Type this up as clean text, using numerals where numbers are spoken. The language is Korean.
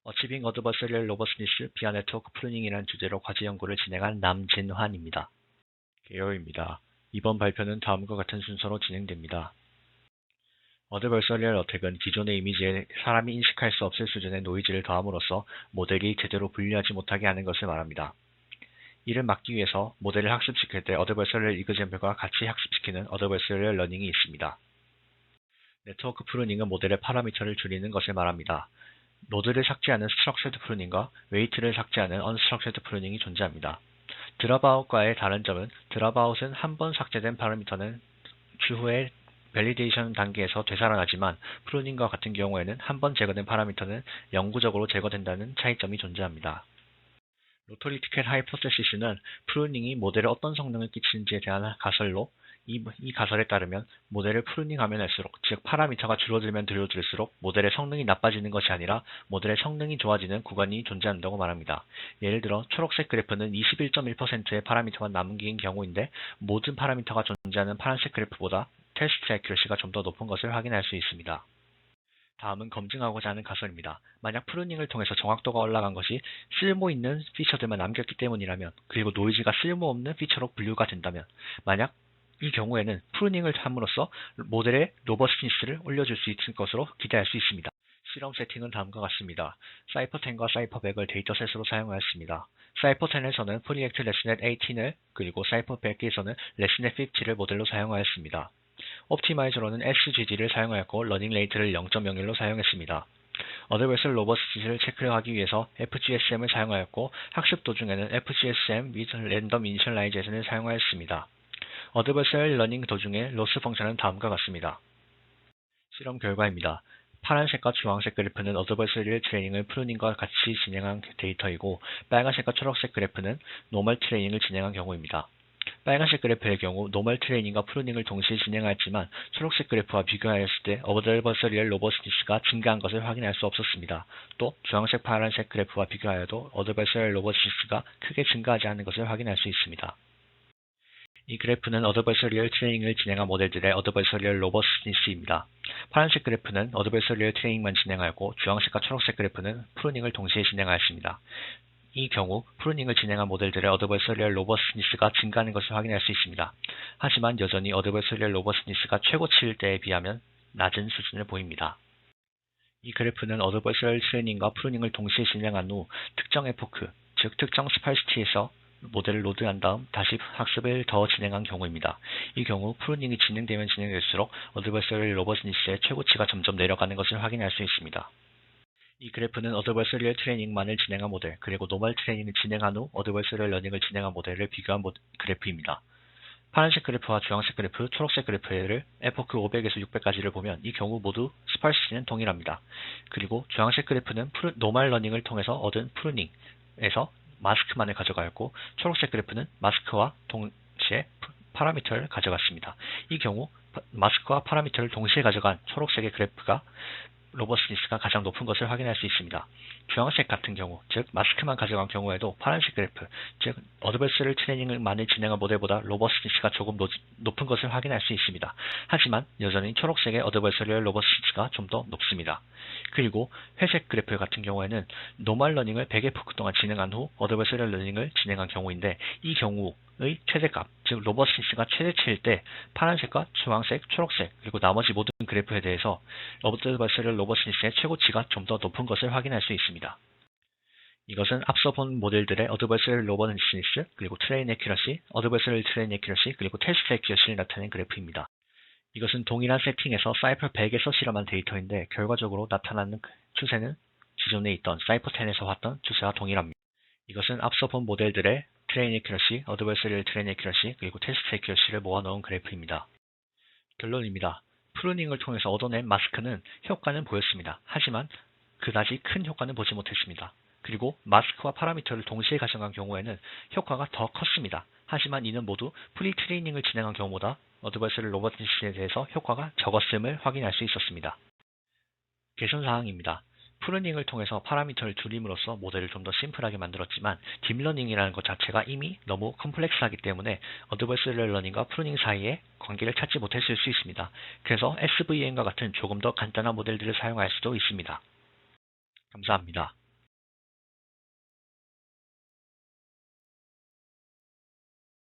어치빙 어드버서리얼 로버스니스 비하 네트워크 프루닝이라는 주제로 과제 연구를 진행한 남진환입니다. 개요입니다. 이번 발표는 다음과 같은 순서로 진행됩니다. 어드버서리얼 어택은 기존의 이미지에 사람이 인식할 수 없을 수준의 노이즈를 더함으로써 모델이 제대로 분류하지 못하게 하는 것을 말합니다. 이를 막기 위해서 모델을 학습시킬 때 어드버서리얼 이그잼플과 같이 학습시키는 어드버서리얼 러닝이 있습니다. 네트워크 프루닝은 모델의 파라미터를 줄이는 것을 말합니다. 노드를 삭제하는 스트럭처드 프루닝과 웨이트를 삭제하는 언스트럭처드 프루닝이 존재합니다. 드랍아웃과의 다른 점은 드랍아웃은 한 번 삭제된 파라미터는 추후에 밸리데이션 단계에서 되살아나지만 프루닝과 같은 경우에는 한 번 제거된 파라미터는 영구적으로 제거된다는 차이점이 존재합니다. 로토리티컬 하이포테시스는 프루닝이 모델에 어떤 성능을 끼치는지에 대한 가설로 이 가설에 따르면 모델을 프루닝하면 할수록, 즉 파라미터가 줄어들면 줄어들수록 모델의 성능이 나빠지는 것이 아니라 모델의 성능이 좋아지는 구간이 존재한다고 말합니다. 예를 들어 초록색 그래프는 21.1%의 파라미터가 남긴 경우인데 모든 파라미터가 존재하는 파란색 그래프보다 테스트 애큐러시가 좀 더 높은 것을 확인할 수 있습니다. 다음은 검증하고자 하는 가설입니다. 만약 프루닝을 통해서 정확도가 올라간 것이 쓸모있는 피처들만 남겼기 때문이라면, 그리고 노이즈가 쓸모없는 피처로 분류가 된다면, 만약 이 경우에는 프루닝을 함으로써 모델의 로버스니스를 올려줄 수 있을 것으로 기대할 수 있습니다. 실험 세팅은 다음과 같습니다. 사이퍼10과 사이퍼100을 데이터셋으로 사용하였습니다. 사이퍼10에서는 프리액트 레스넷 18을, 그리고 사이퍼100에서는 레스넷 50를 모델로 사용하였습니다. 옵티마이저로는 SGG를 사용하였고 러닝 레이트를 0.01로 사용했습니다. 어드버서리얼 로버스니스를 체크하기 위해서 FGSM을 사용하였고 학습 도중에는 FGSM 및 랜덤 이니셜라이제이션을 사용하였습니다. 어드버서리얼 러닝 도중에 로스 펑션은 다음과 같습니다. 실험 결과입니다. 파란색과 주황색 그래프는 어드버서리얼 트레이닝을 프루닝과 같이 진행한 데이터이고 빨간색과 초록색 그래프는 노멀 트레이닝을 진행한 경우입니다. 빨간색 그래프의 경우 노멀 트레이닝과 프루닝을 동시에 진행하였지만 초록색 그래프와 비교하였을 때 어드버서리얼 로버스니스가 증가한 것을 확인할 수 없었습니다. 또 주황색 파란색 그래프와 비교하여도 어드버서리얼 로버스니스가 크게 증가하지 않는 것을 확인할 수 있습니다. 이 그래프는 어드버서리얼 트레이닝을 진행한 모델들의 어드버서리얼 로버스니스입니다. 파란색 그래프는 어드버서리얼 트레이닝만 진행하였고 주황색과 초록색 그래프는 프루닝을 동시에 진행하였습니다. 이 경우 프루닝을 진행한 모델들의 어드버서리얼 로버스니스가 증가하는 것을 확인할 수 있습니다. 하지만 여전히 어드버서리얼 로버스니스가 최고치일 때에 비하면 낮은 수준을 보입니다. 이 그래프는 어드버서리얼 트레이닝과 프루닝을 동시에 진행한 후 특정 에포크, 즉 특정 스파이시티에서 모델을 로드한 다음 다시 학습을 더 진행한 경우입니다. 이 경우 프루닝이 진행되면 진행될수록 어드버서리얼 로버스니스의 최고치가 점점 내려가는 것을 확인할 수 있습니다. 이 그래프는 어드버서리얼 트레이닝만을 진행한 모델, 그리고 노멀 트레이닝을 진행한 후 어드버서리얼 러닝을 진행한 모델을 비교한 그래프입니다. 파란색 그래프와 주황색 그래프, 초록색 그래프를 에포크 500에서 600까지를 보면 이 경우 모두 스파이시티는 동일합니다. 그리고 주황색 그래프는 노멀 러닝을 통해서 얻은 프루닝에서 마스크만을 가져가였고 초록색 그래프는 마스크와 동시에 파라미터를 가져갔습니다. 이 경우 마스크와 파라미터를 동시에 가져간 초록색의 그래프가 로버스니스가 가장 높은 것을 확인할 수 있습니다. 주황색 같은 경우, 즉 마스크만 가져간 경우에도 파란색 그래프, 즉 어드버서리얼 트레이닝만을 진행한 모델보다 로버스니스가 조금 높은 것을 확인할 수 있습니다. 하지만 여전히 초록색의 어드버서리얼 로버스니스가 좀 더 높습니다. 그리고 회색 그래프 같은 경우에는 노멀 러닝을 100에포크 동안 진행한 후 어드버서리얼 러닝을 진행한 경우인데 이 경우의 최대값, 즉 로버스니스가 최대치일 때 파란색과 주황색, 초록색, 그리고 나머지 모든 그래프에 대해서 어드버서리얼 로버스니스의 최고치가 좀 더 높은 것을 확인할 수 있습니다. 이것은 앞서 본 모델들의 어드버서리얼 로버스니스, 그리고 트레인 애큐러시, 어드버서리얼 트레인 애큐러시, 그리고 테스트 애큐러시를 나타낸 그래프입니다. 이것은 동일한 세팅에서 사이퍼 100에서 실험한 데이터인데 결과적으로 나타나는 추세는 기존에 있던 사이퍼 10에서 봤던 추세와 동일합니다. 이것은 앞서 본 모델들의 트레인 애큐러시, 어드버서리얼 트레인 애큐러시, 그리고 테스트 애큐러시를 모아놓은 그래프입니다. 결론입니다. 프루닝을 통해서 얻어낸 마스크는 효과는 보였습니다. 하지만 그다지 큰 효과는 보지 못했습니다. 그리고 마스크와 파라미터를 동시에 가져간 경우에는 효과가 더 컸습니다. 하지만 이는 모두 프리트레이닝을 진행한 경우보다 어드버서리얼 로버스니스에 대해서 효과가 적었음을 확인할 수 있었습니다. 개선사항입니다. 프루닝을 통해서 파라미터를 줄임으로써 모델을 좀 더 심플하게 만들었지만 딥러닝이라는 것 자체가 이미 너무 컴플렉스하기 때문에 어드버서리얼 러닝과 프루닝 사이에 관계를 찾지 못했을 수 있습니다. 그래서 SVM과 같은 조금 더 간단한 모델들을 사용할 수도 있습니다. 감사합니다.